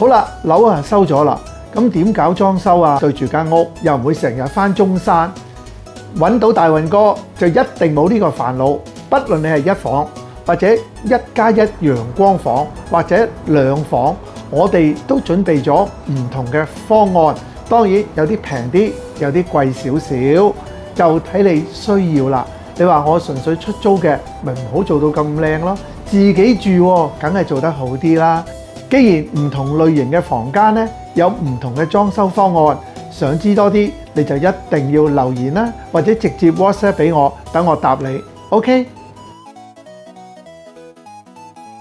好啦，樓啊收咗啦，咁點搞裝修啊？對住間屋又唔會成日返中山，揾到大運哥就一定冇呢個煩惱。不論你係一房或者1+1陽光房或者2房，我哋都準備咗唔同嘅方案。當然有啲平啲，有啲貴少少，就睇你需要啦。你話我純粹出租嘅，咪唔好做到咁靚咯。自己住喎，梗係做得好啲啦。既然唔同類型嘅房間呢，有唔同嘅裝修方案，想知多啲，你就一定要留言啦，或者直接 WhatsApp 俾我，等我答你。OK。